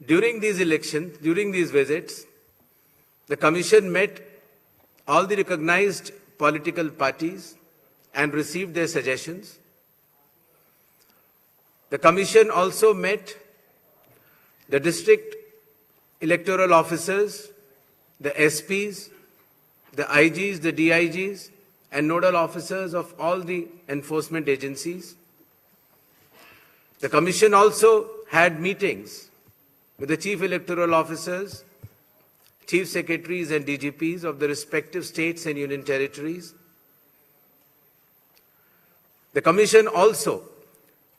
During these elections, during these visits, the Commission met all the recognized political parties and received their suggestions. The Commission also met the district electoral officers, the SPs, the IGs, the DIGs, and nodal officers of all the enforcement agencies. The Commission also had meetings with the chief electoral officers, chief secretaries and DGPs of the respective states and union territories. The Commission also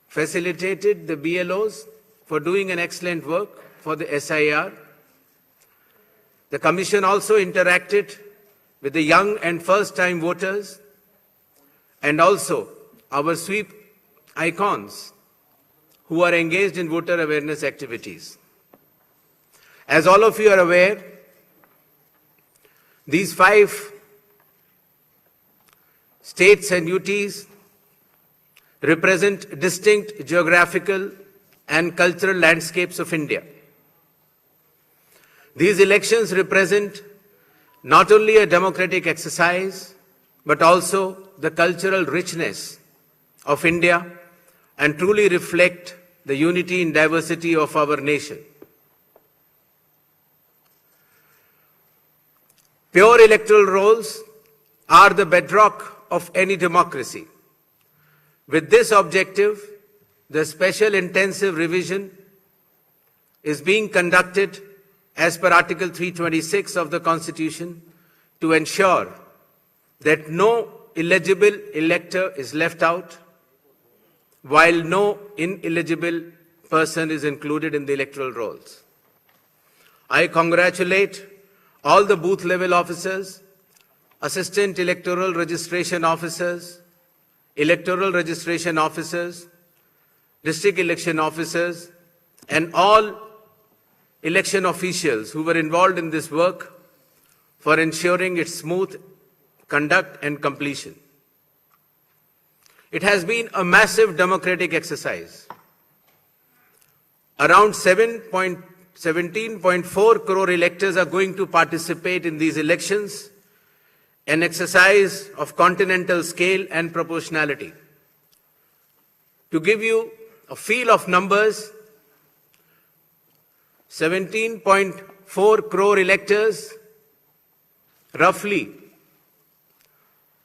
facilitated the BLOs for doing an excellent work for the SIR. The Commission also interacted with the young and first-time voters and also our sweep icons who are engaged in voter awareness activities. As all of you are aware, these 5 states and UTs represent distinct geographical and cultural landscapes of India. These elections represent not only a democratic exercise, but also the cultural richness of India and truly reflect the unity and diversity of our nation. Pure electoral rolls are the bedrock of any democracy. With this objective, the special intensive revision is being conducted as per Article 326 of the Constitution to ensure that no eligible elector is left out, while no ineligible person is included in the electoral rolls. I congratulate all the booth level officers, assistant electoral registration officers, electoral registration officers, district election officers, and all election officials who were involved in this work for ensuring its smooth conduct and completion. It has been a massive democratic exercise. Around 17.4 crore electors are going to participate in these elections, an exercise of continental scale and proportionality. To give you a feel of numbers, 17.4 crore electors roughly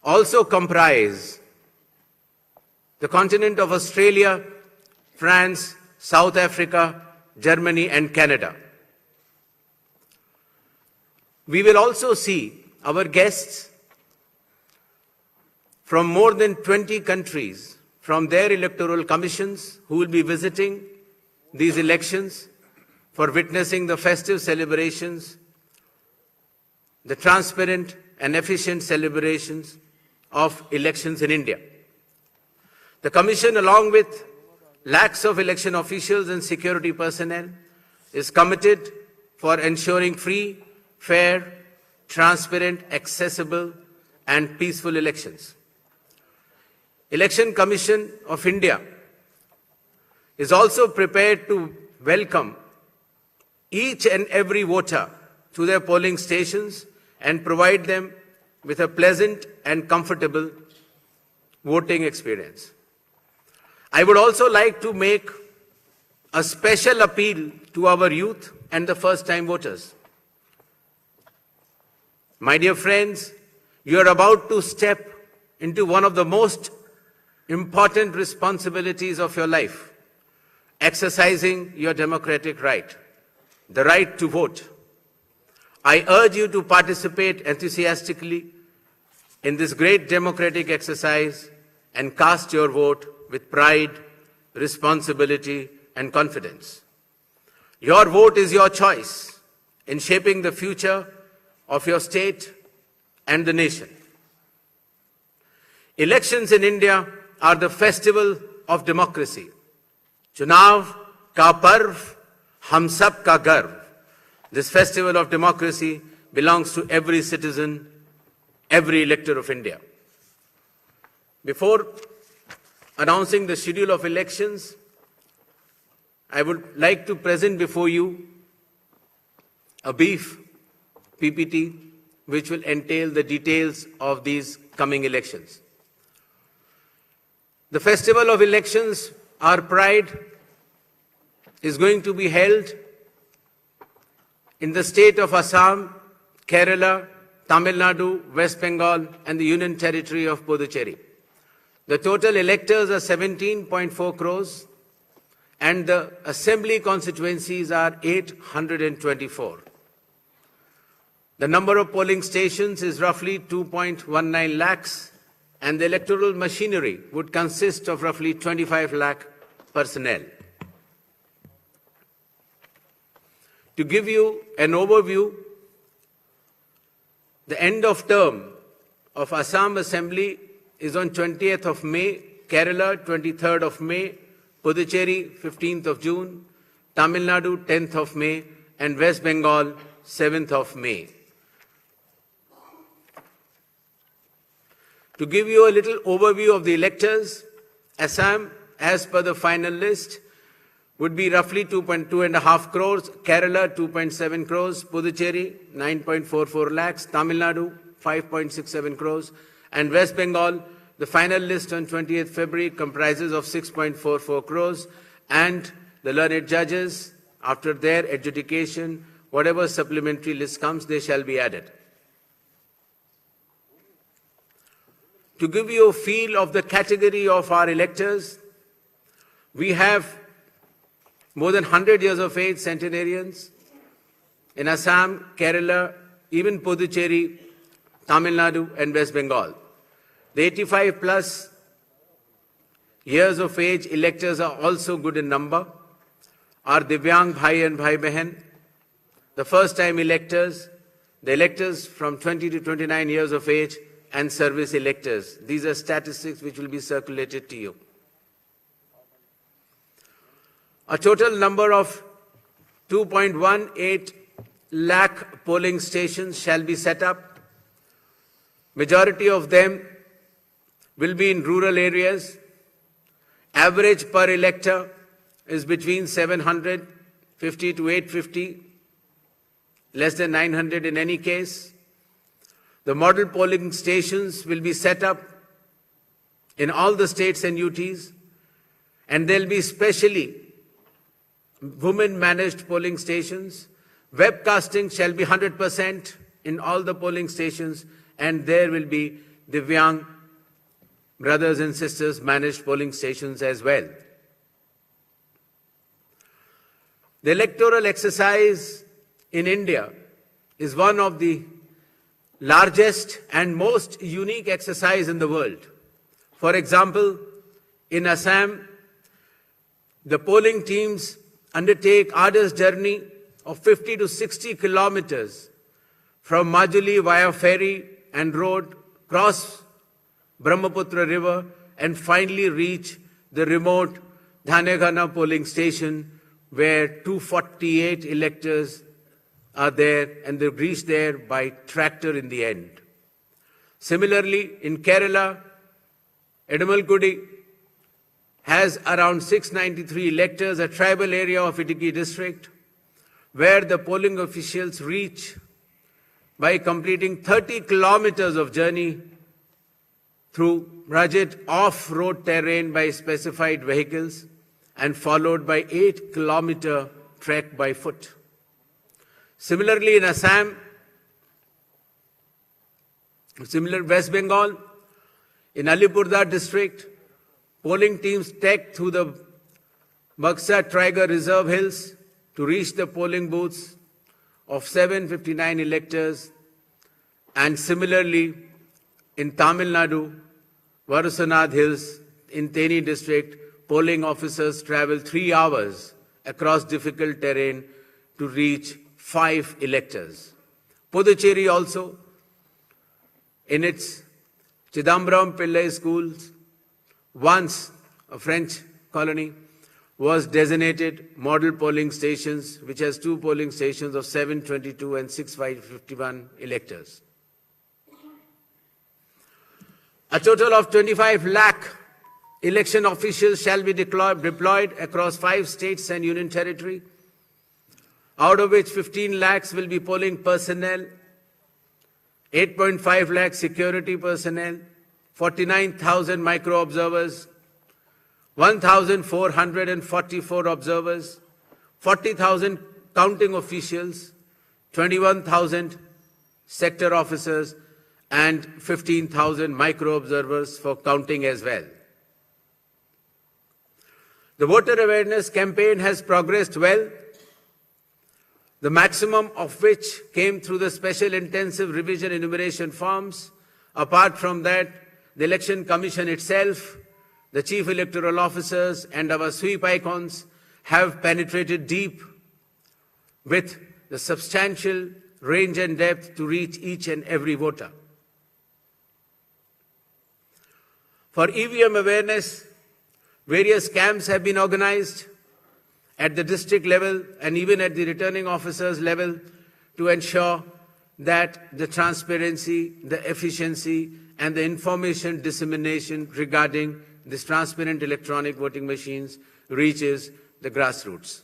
also comprise the continent of Australia, France, South Africa, Germany, and Canada. We will also see our guests from more than 20 countries from their electoral commissions who will be visiting these elections for witnessing the festive celebrations, the transparent and efficient celebrations of elections in India. The Commission, along with lakhs of election officials and security personnel, is committed for ensuring free, fair, transparent, accessible, and peaceful elections. Election Commission of India is also prepared to welcome each and every voter to their polling stations and provide them with a pleasant and comfortable voting experience. I would also like to make a special appeal to our youth and the first-time voters. My dear friends, you are about to step into one of the most important responsibilities of your life, exercising your democratic right, the right to vote. I urge you to participate enthusiastically in this great democratic exercise and cast your vote with pride, responsibility, and confidence. Your vote is your choice in shaping the future of your state and the nation. Elections in India are the festival of democracy. Chunav ka parv, hum sab ka garv. This festival of democracy belongs to every citizen, every elector of India. Before announcing the schedule of elections, I would like to present before you a brief PPT which will entail the details of these coming elections. The festival of elections, our pride, is going to be held in the state of Assam, Kerala, Tamil Nadu, West Bengal, and the Union Territory of Puducherry. The total electors are 17.4 crores, and the assembly constituencies are 824. The number of polling stations is roughly 2.19 lakhs, and the electoral machinery would consist of roughly 25 lakh personnel. To give you an overview, the end of term of Assam Assembly is on 20th of May, Kerala 23rd of May, Puducherry 15th of June, Tamil Nadu 10th of May, and West Bengal 7th of May. To give you a little overview of the electors, Assam, as per the final list, would be roughly 2.5 crores, Kerala 2.7 crores, Puducherry 9.44 lakhs, Tamil Nadu 5.67 crores, and West Bengal, the final list on 20th February comprises of 6.44 crores, and the learned judges, after their adjudication, whatever supplementary list comes, they shall be added. To give you a feel of the category of our electors, we have more than 100 years of age centenarians in Assam, Kerala, even Puducherry, Tamil Nadu, and West Bengal. The 85 plus years of age electors are also good in number. Our Divyang Bhai and Bhai Behan, the first time electors, the electors from 20 to 29 years of age, and service electors. These are statistics which will be circulated to you. A total number of 2.18 lakh polling stations shall be set up. Majority of them will be in rural areas. Average per elector is between 750 to 850, less than 900 in any case. The model polling stations will be set up in all the states and UTs, and there will be specially women-managed polling stations. Webcasting shall be 100% in all the polling stations, and there will be Divyang brothers and sisters managed polling stations as well. The electoral exercise in India is one of the largest and most unique exercise in the world. For example, in Assam, the polling teams undertake arduous journey of 50 to 60 kilometers from Majuli via ferry and road, cross Brahmaputra River, and finally reach the remote Dhanegana polling station where 248 electors are there, and they reach there by tractor in the end. Similarly, in Kerala, Edamalgudi has around 693 electors, a tribal area of Idukki district, where the polling officials reach by completing 30 kilometers of journey through rugged off-road terrain by specified vehicles, and followed by 8-kilometer trek by foot. Similarly, in Assam, West Bengal, in Alipurduar district, polling teams trek through the Buxa Tiger Reserve Hills to reach the polling booths of 759 electors. And similarly, in Tamil Nadu, Varusanad Hills, in Theni district, polling officers travel 3 hours across difficult terrain to reach 5 electors. Puducherry also, in its Chidambaram Pillai schools, once a French colony, was designated model polling stations, which has 2 polling stations of 722 and 651 electors. A total of 25 lakh election officials shall be deployed across 5 states and union territory, out of which 15 lakhs will be polling personnel, 8.5 lakh security personnel, 49,000 micro-observers, 1,444 observers, 40,000 counting officials, 21,000 sector officers, and 15,000 micro-observers for counting as well. The voter awareness campaign has progressed well, the maximum of which came through the special intensive revision enumeration forms. Apart from that, the Election Commission itself, the Chief Electoral Officers and our sweep icons have penetrated deep with the substantial range and depth to reach each and every voter. For EVM awareness, various camps have been organized at the district level and even at the returning officers level to ensure that the transparency, the efficiency, and the information dissemination regarding these transparent electronic voting machines reaches the grassroots.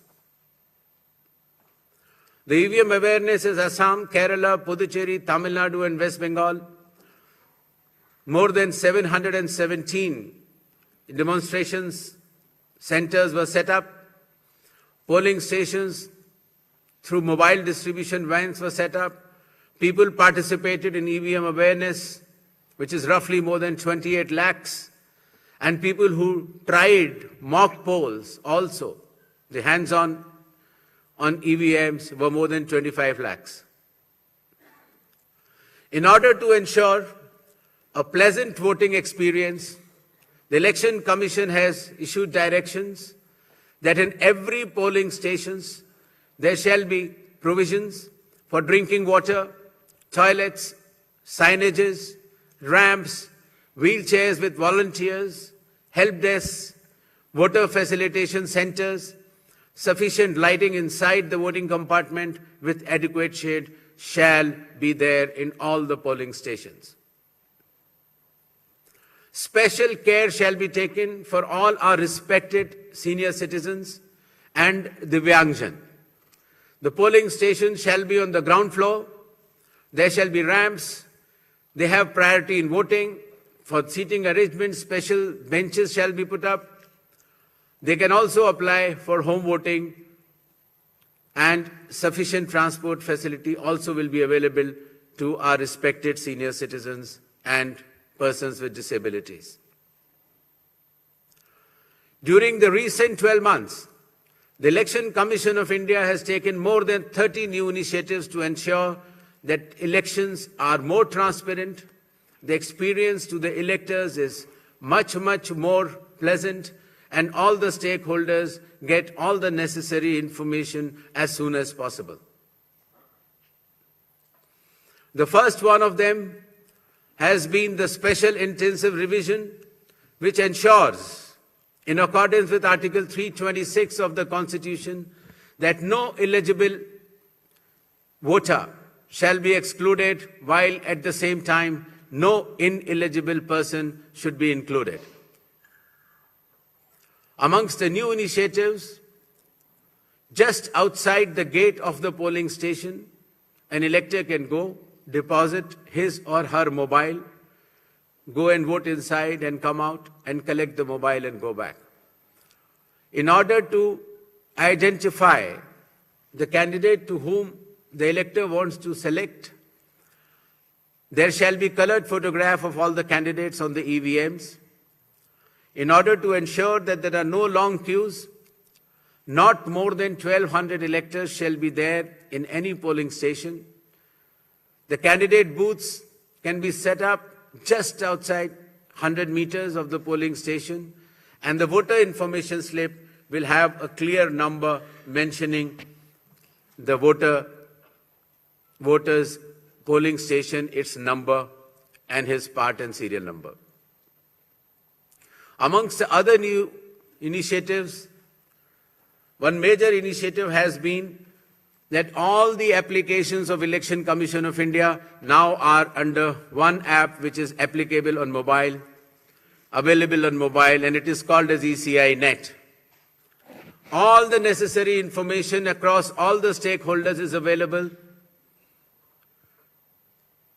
The EVM awareness is Assam, Kerala, Puducherry, Tamil Nadu, and West Bengal. More than 717 demonstrations centers were set up. Polling stations through mobile distribution vans were set up. People participated in EVM awareness, which is roughly more than 28 lakhs. And people who tried mock polls also, the hands-on on EVMs were more than 25 lakhs. In order to ensure a pleasant voting experience, the Election Commission has issued directions that in every polling stations there shall be provisions for drinking water, toilets, signages, ramps, wheelchairs with volunteers, help desks, voter facilitation centers, sufficient lighting inside the voting compartment with adequate shade shall be there in all the polling stations. Special care shall be taken for all our respected senior citizens and Divyangjan. The polling stations shall be on the ground floor. There shall be ramps. They have priority in voting. For seating arrangements, special benches shall be put up. They can also apply for home voting, and sufficient transport facility also will be available to our respected senior citizens and persons with disabilities. During the recent 12 months, the Election Commission of India has taken more than 30 new initiatives to ensure that elections are more transparent. The experience to the electors is much more pleasant, and all the stakeholders get all the necessary information as soon as possible. The first one of them has been the special intensive revision, which ensures, in accordance with Article 326 of the Constitution, that no eligible voter shall be excluded, while at the same time no ineligible person should be included. Amongst the new initiatives, just outside the gate of the polling station, an elector can go, deposit his or her mobile, go and vote inside and come out and collect the mobile and go back. In order to identify the candidate to whom the elector wants to select, there shall be colored photograph of all the candidates on the EVMs. In order to ensure that there are no long queues, not more than 1,200 electors shall be there in any polling station. The candidate booths can be set up just outside 100 meters of the polling station, and the voter information slip will have a clear number mentioning the voter's polling station, its number, and his part and serial number. Amongst the other new initiatives, one major initiative has been that all the applications of Election Commission of India now are under one app which is applicable on mobile. available on mobile, and it is called as ECI Net. All the necessary information across all the stakeholders is available,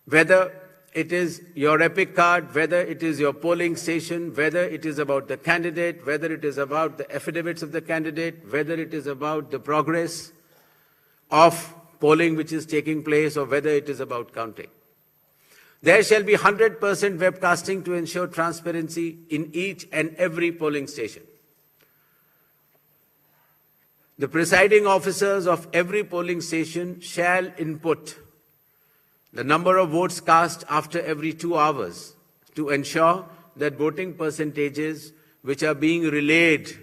whether it is your EPIC card, whether it is your polling station, whether it is about the candidate, whether it is about the affidavits of the candidate, whether it is about the progress of polling which is taking place, or whether it is about counting. There shall be 100% webcasting to ensure transparency in each and every polling station. The presiding officers of every polling station shall input the number of votes cast after every 2 hours to ensure that voting percentages which are being relayed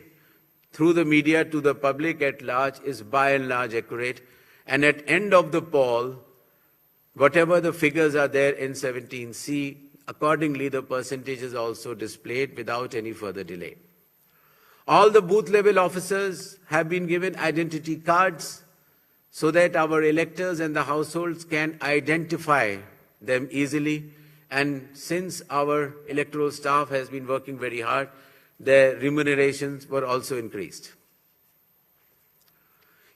through the media to the public at large is by and large accurate. And at end of the poll, whatever the figures are there in 17C, accordingly the percentage is also displayed without any further delay. All the booth level officers have been given identity cards so that our electors and the households can identify them easily. And since our electoral staff has been working very hard, their remunerations were also increased.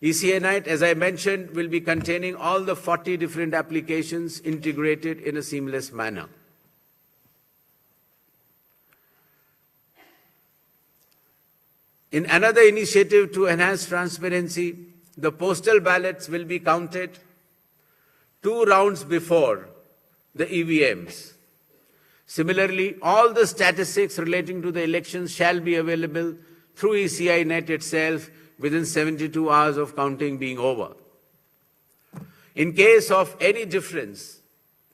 ECI Net, as I mentioned, will be containing all the 40 different applications integrated in a seamless manner. In another initiative to enhance transparency, the postal ballots will be counted 2 rounds before the EVMs. Similarly, all the statistics relating to the elections shall be available through ECI Net itself within 72 hours of counting being over. In case of any difference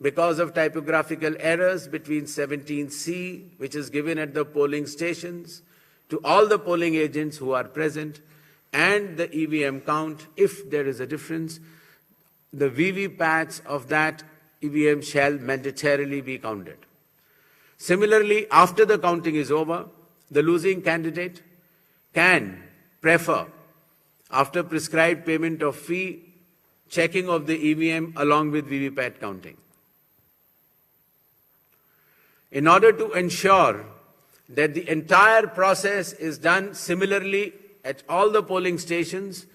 because of typographical errors between 17C, which is given at the polling stations, to all the polling agents who are present, and the EVM count, if there is a difference, the VVPATs of that EVM shall mandatorily be counted. Similarly, after the counting is over, the losing candidate can prefer, after prescribed payment of fee, checking of the EVM along with VVPAT counting. In order to ensure that the entire process is done similarly at all the polling stations,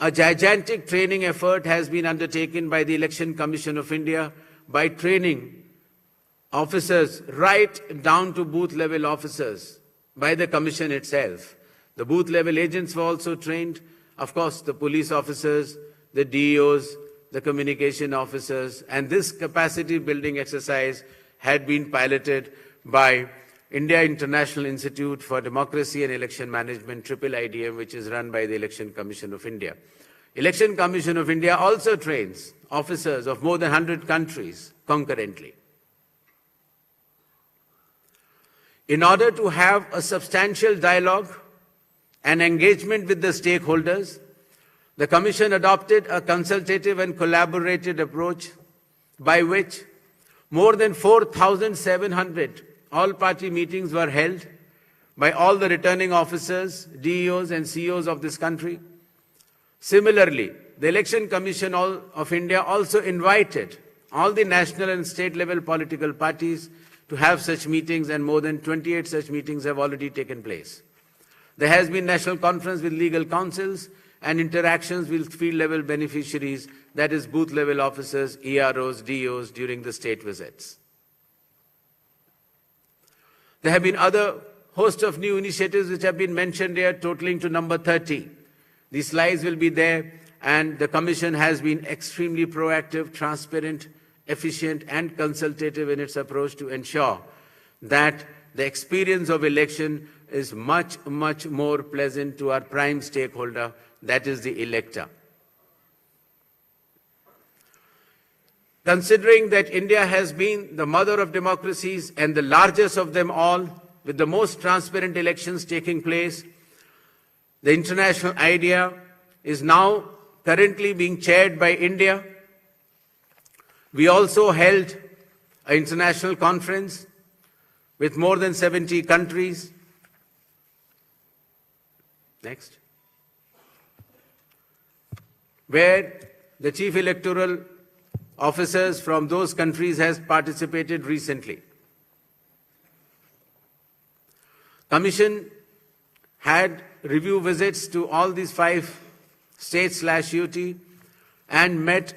a gigantic training effort has been undertaken by the Election Commission of India by training officers right down to booth level officers by the Commission itself. The booth level agents were also trained, of course, the police officers, the DEOs, the communication officers, and this capacity building exercise had been piloted by India International Institute for Democracy and Election Management, IIIDM, which is run by the Election Commission of India. Election Commission of India also trains officers of more than 100 countries concurrently. In order to have a substantial dialogue and engagement with the stakeholders, the Commission adopted a consultative and collaborative approach by which more than 4,700 all-party meetings were held by all the returning officers, DEOs and CEOs of this country. Similarly, the Election Commission of India also invited all the national and state level political parties to have such meetings, and more than 28 such meetings have already taken place. There has been national conference with legal councils and interactions with field level beneficiaries, that is booth level officers, EROs, DEOs during the state visits. There have been other host of new initiatives which have been mentioned here, totaling to number 30. These slides will be there, and the Commission has been extremely proactive, transparent, efficient and consultative in its approach to ensure that the experience of election is much, much more pleasant to our prime stakeholder, that is the elector. Considering that India has been the mother of democracies and the largest of them all, with the most transparent elections taking place, the international idea is now currently being chaired by India. We also held an international conference with more than 70 countries. Next. Where the chief electoral officers from those countries has participated recently. Commission had review visits to all these 5 states/UT and met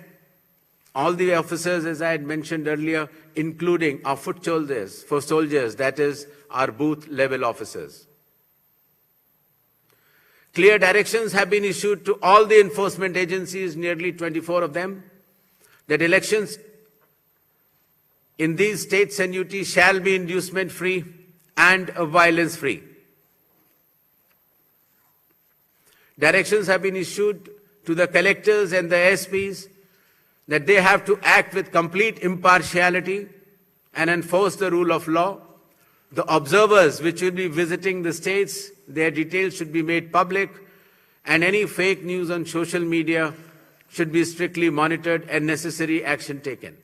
all the officers, as I had mentioned earlier, including our foot soldiers, that is, our booth level officers. Clear directions have been issued to all the enforcement agencies, nearly 24 of them, that elections in these states and UT shall be inducement-free and violence-free. Directions have been issued to the collectors and the SPs that they have to act with complete impartiality and enforce the rule of law. The observers which will be visiting the states, their details should be made public, and any fake news on social media should be strictly monitored and necessary action taken.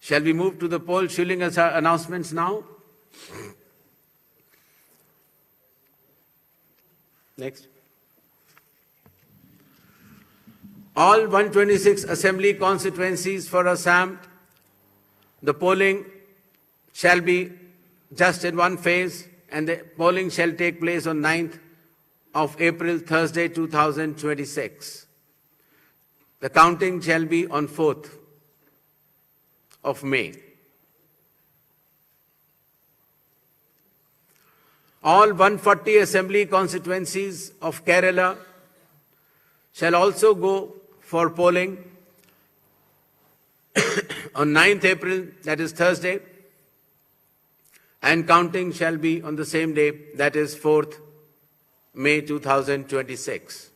Shall we move to the poll shilling announcements now? Next. All 126 assembly constituencies for Assam, the polling shall be just in one phase, and the polling shall take place on 9th of April, Thursday, 2026. The counting shall be on 4th of May. All 140 assembly constituencies of Kerala shall also go for polling on 9th April, that is Thursday, and counting shall be on the same day, that is 4th May 2026.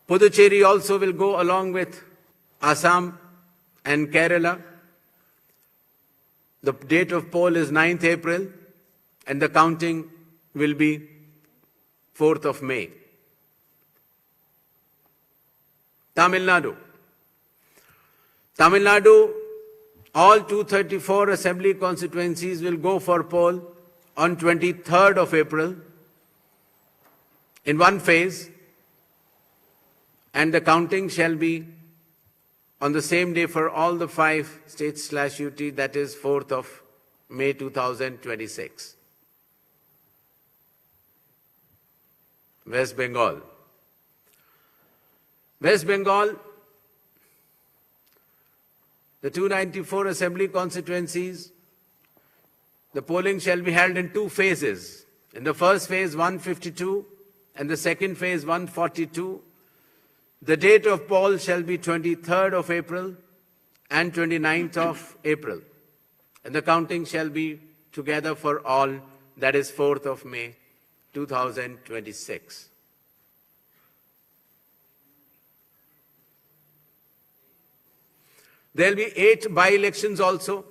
Puducherry also will go along with Assam and Kerala. The date of poll is 9th April, and the counting will be 4th of May. Tamil Nadu. Tamil Nadu, all 234 assembly constituencies will go for poll on 23rd of April in one phase, and the counting shall be on the same day for all the 5 states/UT, that is 4th of May 2026. West Bengal. West Bengal, the 294 assembly constituencies, the polling shall be held in 2 phases. In the first phase, 152, and the second phase, 142. The date of poll shall be 23rd of April and 29th of April. And the counting shall be together for all, that is 4th of May 2026. There will be 8 by-elections also,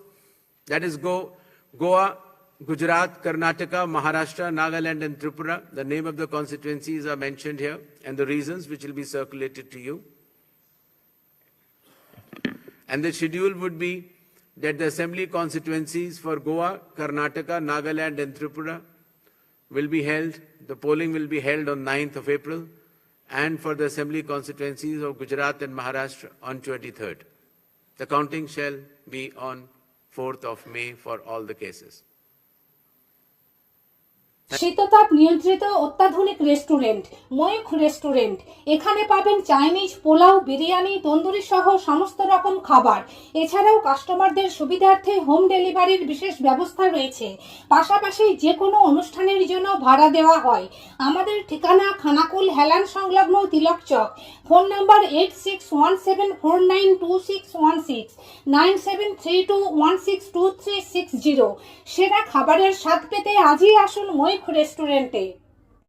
that is Goa, Gujarat, Karnataka, Maharashtra, Nagaland and Tripura. The name of the constituencies are mentioned here and the reasons which will be circulated to you. And the schedule would be that the assembly constituencies for Goa, Karnataka, Nagaland and Tripura will be held, the polling will be held on 9th of April, and for the assembly constituencies of Gujarat and Maharashtra on 23rd. The counting shall be on 4th of May for all the cases. শীততাপ নিয়ন্ত্রিত অত্যাধুনিক restaurant Mayukh restaurant. এখানে পাবেন Chinese, pulao, biryani, tandoori সহ সমস্ত রকম খাবার। এছাড়াও কাস্টমারদের সুবিধার্থে হোম ডেলিভারির বিশেষ ব্যবস্থা রয়েছে। পাশাপাশি যে কোনো অনুষ্ঠানের জন্য ভাড়া দেওয়া হয়। আমাদের ঠিকানা খানাকুল হেলান সংলগ্ন তিলক চক। Phone number 8617492616 9732162360। সেরা খাবারের স্বাদ পেতে আজই আসুন ময়ূখ রেস্টুরেন্টে।